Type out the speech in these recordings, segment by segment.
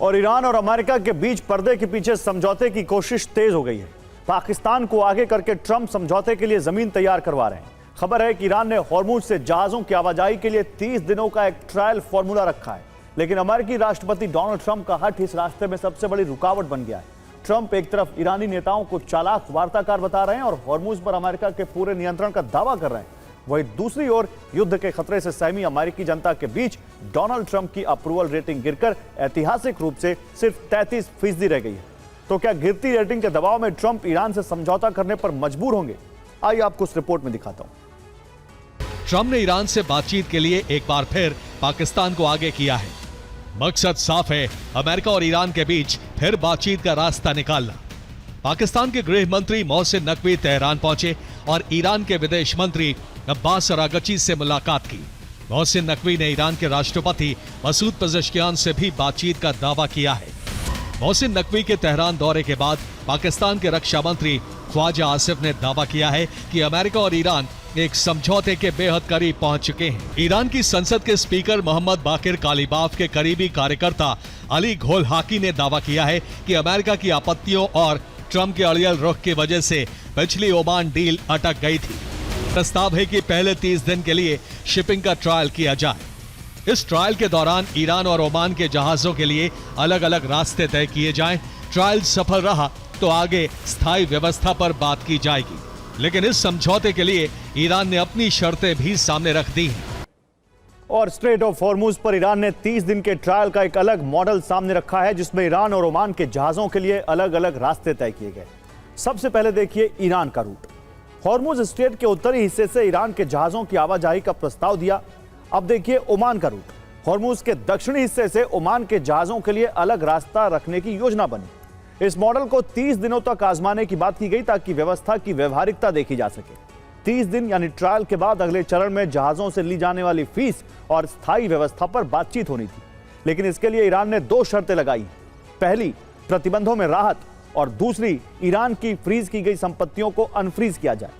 और ईरान और अमेरिका के बीच पर्दे के पीछे समझौते की कोशिश तेज हो गई है। पाकिस्तान को आगे करके ट्रंप समझौते के लिए जमीन तैयार करवा रहे हैं। खबर है कि ईरान ने हॉर्मुज से जहाजों की आवाजाही के लिए 30 दिनों का एक ट्रायल फॉर्मूला रखा है, लेकिन अमेरिकी राष्ट्रपति डोनाल्ड ट्रंप का हट इस रास्ते में सबसे बड़ी रुकावट बन गया है। ट्रंप एक तरफ ईरानी नेताओं को चालाक वार्ताकार बता रहे हैं और हॉर्मुज पर अमेरिका के पूरे नियंत्रण का दावा कर रहे हैं, वहीं दूसरी ओर युद्ध के खतरे से सहमी अमेरिकी जनता के बीच डोनाल्ड ट्रंप की अप्रूवल रेटिंग गिरकर ऐतिहासिक रूप से सिर्फ 33% रह गई है। तो क्या गिरती रेटिंग के दबाव में ट्रंप ईरान से समझौता करने पर मजबूर होंगे? आइए आपको उस रिपोर्ट में दिखाता हूं। ट्रंप ने ईरान से बातचीत के लिए एक बार फिर पाकिस्तान को आगे किया है। मकसद साफ है, अमेरिका और ईरान के बीच फिर बातचीत का रास्ता निकालना। पाकिस्तान के गृह मंत्री मोहसिन नकवी तेहरान पहुंचे और ईरान के विदेश मंत्री अब्बास अरागची से मुलाकात की। मोहसिन नकवी ने ईरान के राष्ट्रपति मसूद पेजेश्कियान से भी बातचीत का दावा किया है। मोहसिन नकवी के तेहरान दौरे के बाद पाकिस्तान के रक्षा मंत्री ख्वाजा आसिफ ने दावा किया है कि अमेरिका और ईरान एक समझौते के बेहद करीब पहुंच चुके हैं। ईरान की संसद के स्पीकर मोहम्मद बाकिर कालीबाफ के करीबी कार्यकर्ता अली घोल हाकी ने दावा किया है कि अमेरिका की आपत्तियों और ट्रंप के अड़ियल रुख की वजह से पिछली ओमान डील अटक गई थी। प्रस्ताव है कि पहले 30 दिन के लिए शिपिंग का ट्रायल किया जाए। इस ट्रायल के दौरान ईरान और ओमान के जहाजों के लिए अलग अलग रास्ते तय किए जाएं। ट्रायल सफल रहा तो आगे स्थायी व्यवस्था पर बात की जाएगी, लेकिन इस समझौते के लिए ईरान ने अपनी शर्तें भी सामने रख दी हैं। और स्ट्रेट ऑफ हॉर्मुज पर ईरान ने 30 दिन के ट्रायल का एक अलग मॉडल सामने रखा है, जिसमें ईरान और ओमान के जहाजों के लिए अलग अलग रास्ते तय किए गए। सबसे पहले देखिए ईरान का रूट। हॉर्मुज स्ट्रेट के उत्तरी हिस्से से ईरान के जहाजों की आवाजाही का प्रस्ताव दिया। अब देखिए ओमान का रूट। हॉर्मुज के दक्षिणी हिस्से से ओमान के जहाजों के लिए अलग रास्ता रखने की योजना बनी। इस मॉडल को 30 दिनों तक आजमाने की बात की गई ताकि व्यवस्था की व्यवहारिकता देखी जा सके। 30 दिन यानी ट्रायल के बाद अगले चरण में जहाजों से ली जाने वाली फीस और स्थायी व्यवस्था पर बातचीत होनी थी, लेकिन इसके लिए ईरान ने 2 शर्तें लगाई। पहली, प्रतिबंधों में राहत, और दूसरी, ईरान की फ्रीज की गई संपत्तियों को अनफ्रीज किया जाए।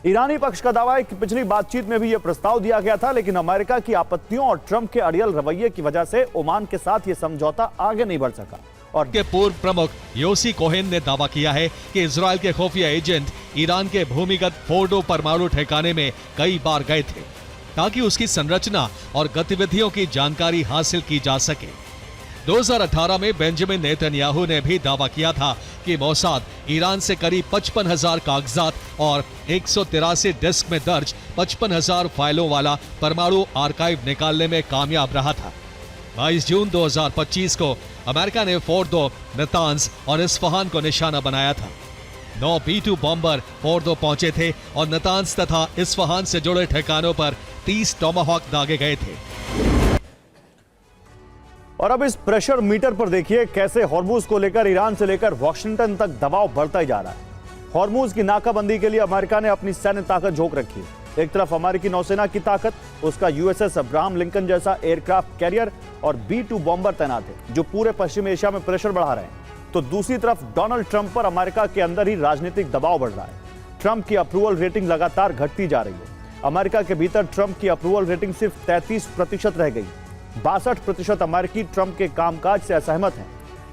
ईरानी पक्ष का दावा है कि पिछली बातचीत में भी यह प्रस्ताव दिया गया था, लेकिन अमेरिका की आपत्तियों और ट्रंप के अड़ियल रवैये की वजह से ओमान के साथ यह समझौता आगे नहीं बढ़ सका। और के पूर्व प्रमुख योसी कोहेन ने दावा किया है कि इजरायल के खुफिया एजेंट ईरान के भूमिगत फोर्डो परमाणु ठिकाने में कई बार गए थे ताकि उसकी संरचना और गतिविधियों की जानकारी हासिल की जा सके। 2018 में बेंजामिन नेतन्याहू ने भी दावा किया था कि मोसाद ईरान से करीब 55,000 कागजात और 183 डिस्क में दर्ज 55,000 फाइलों वाला परमाणु आर्काइव निकालने में कामयाब रहा था। 22 जून 2025 को अमेरिका ने फोर्डो, नतांज और इस्फहान को निशाना बनाया था। 9 B-2 बॉम्बर फोर्डो पहुंचे थे और नतांज तथा इस्फहान से जुड़े ठिकानों पर 30 टॉमाहॉक दागे गए थे। और अब इस प्रेशर मीटर पर देखिए कैसे हॉर्मुज को लेकर ईरान से लेकर वॉशिंगटन तक दबाव बढ़ता ही जा रहा है। हॉर्मुज की नाकाबंदी के लिए अमेरिका ने अपनी सैन्य ताकत झोंक रखी है। एक तरफ अमेरिकी नौसेना की ताकत, उसका USS अब्राहम लिंकन जैसा एयरक्राफ्ट कैरियर और B-2 बॉम्बर तैनात है, जो पूरे पश्चिम एशिया में प्रेशर बढ़ा रहे हैं। तो दूसरी तरफ डोनाल्ड ट्रंप पर अमेरिका के अंदर ही राजनीतिक दबाव बढ़ रहा है। ट्रंप की अप्रूवल रेटिंग लगातार घटती जा रही है। अमेरिका के भीतर ट्रंप की अप्रूवल रेटिंग सिर्फ 33% रह गई। 62% अमेरिकी ट्रंप के कामकाज से असहमत हैं।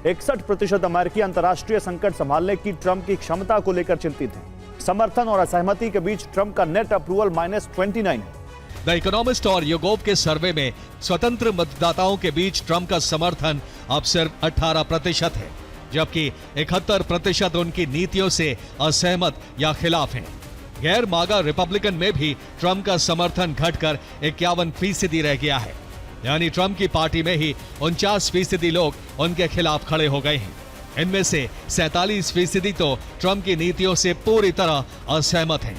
61% अमेरिकी अंतर्राष्ट्रीय संकट संभालने की ट्रंप की क्षमता को लेकर चिंतित हैं। समर्थन और असहमति के बीच ट्रंप का नेट अप्रूवल -29 है। द इकोनॉमिस्ट और योगोव के सर्वे में स्वतंत्र मतदाताओं के बीच ट्रंप का समर्थन अब सिर्फ 18% है, जबकि 71% उनकी नीतियों से असहमत या खिलाफ हैं। गैर मागा रिपब्लिकन में भी ट्रंप का समर्थन घटकर 51% रह गया है, यानी ट्रंप की पार्टी में ही 49% लोग उनके खिलाफ खड़े हो गए हैं। इनमें से 47% तो ट्रंप की नीतियों से पूरी तरह असहमत हैं।